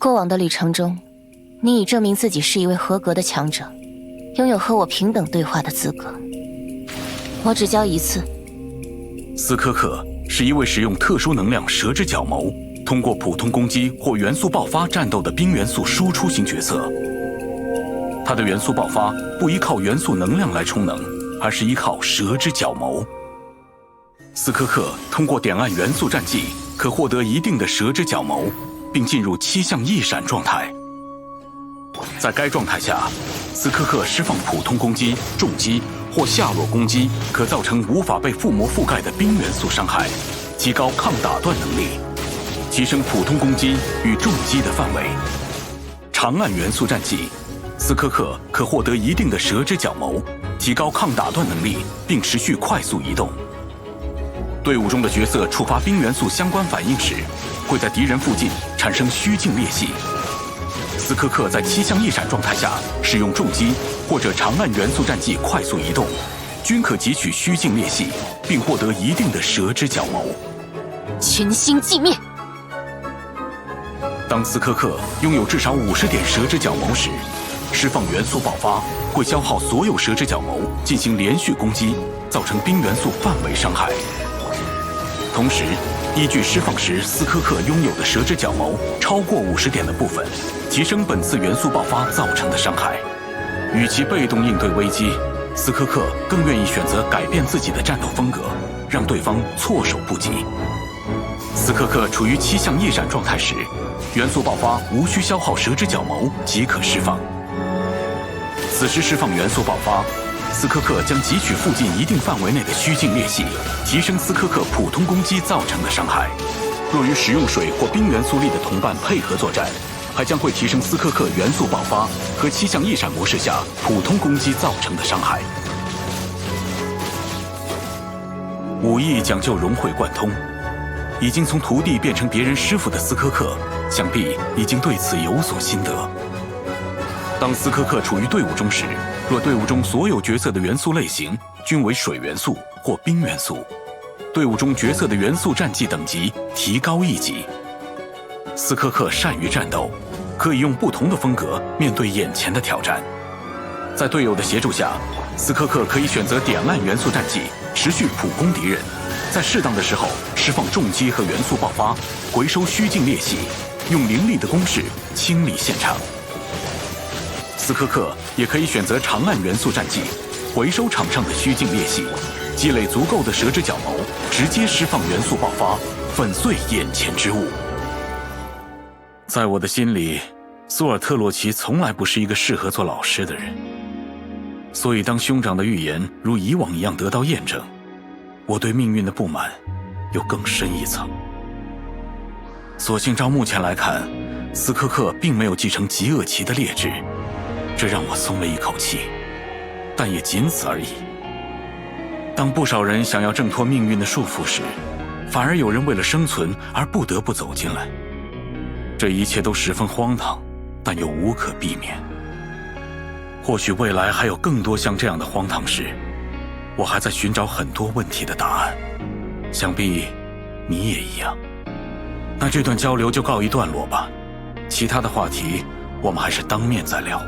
过往的旅程中，你已证明自己是一位合格的强者，拥有和我平等对话的资格。我只教一次。斯科克是一位使用特殊能量蛇之角谋，通过普通攻击或元素爆发战斗的冰元素输出型角色。他的元素爆发不依靠元素能量来充能，而是依靠蛇之角谋。斯科克通过点按元素战技，可获得一定的蛇之角谋，并进入7项一闪状态。在该状态下，斯科克释放普通攻击、重击或下落攻击可造成无法被附魔覆盖的冰元素伤害，提高抗打断能力，提升普通攻击与重击的范围。长按元素战技，斯科克可获得一定的蛇之角谋，提高抗打断能力，并持续快速移动。队伍中的角色触发冰元素相关反应时，会在敌人附近产生虚境裂隙。斯科克在7项一闪状态下使用重击或者长按元素战技快速移动，均可汲取虚境裂隙，并获得一定的蛇之角谋。群星寂灭。当斯科克拥有至少50点蛇之角谋时，释放元素爆发会消耗所有蛇之角谋进行连续攻击，造成冰元素范围伤害。同时，依据释放时斯科克拥有的蛇之角谋超过50点的部分，提升本次元素爆发造成的伤害。与其被动应对危机，斯科克更愿意选择改变自己的战斗风格，让对方措手不及。斯科克处于7项一闪状态时，元素爆发无需消耗蛇之角谋即可释放。此时释放元素爆发，斯科克将汲取附近一定范围内的虚境裂隙，提升斯科克普通攻击造成的伤害。若与使用水或冰元素力的同伴配合作战，还将会提升斯科克元素爆发和7项一闪模式下普通攻击造成的伤害。武艺讲究融会贯通，已经从徒弟变成别人师傅的斯科克，想必已经对此有所心得。当斯科克处于队伍中时，若队伍中所有角色的元素类型均为水元素或冰元素，队伍中角色的元素战绩等级提高1级。斯科克善于战斗，可以用不同的风格面对眼前的挑战。在队友的协助下，斯科克可以选择点按元素战技，持续普攻敌人，在适当的时候释放重击和元素爆发，回收虚境裂隙，用凌厉的攻势清理现场。斯科克也可以选择长按元素战技，回收场上的虚境裂隙，积累足够的蛇之角谋，直接释放元素爆发，粉碎眼前之物。在我的心里，苏尔特洛奇从来不是一个适合做老师的人，所以当兄长的预言如以往一样得到验证，我对命运的不满又更深一层。所幸照目前来看，斯科克并没有继承极恶奇的劣质，这让我松了一口气，但也仅此而已。当不少人想要挣脱命运的束缚时，反而有人为了生存而不得不走进来。这一切都十分荒唐，但又无可避免。或许未来还有更多像这样的荒唐事，我还在寻找很多问题的答案，想必你也一样。那这段交流就告一段落吧，其他的话题我们还是当面再聊。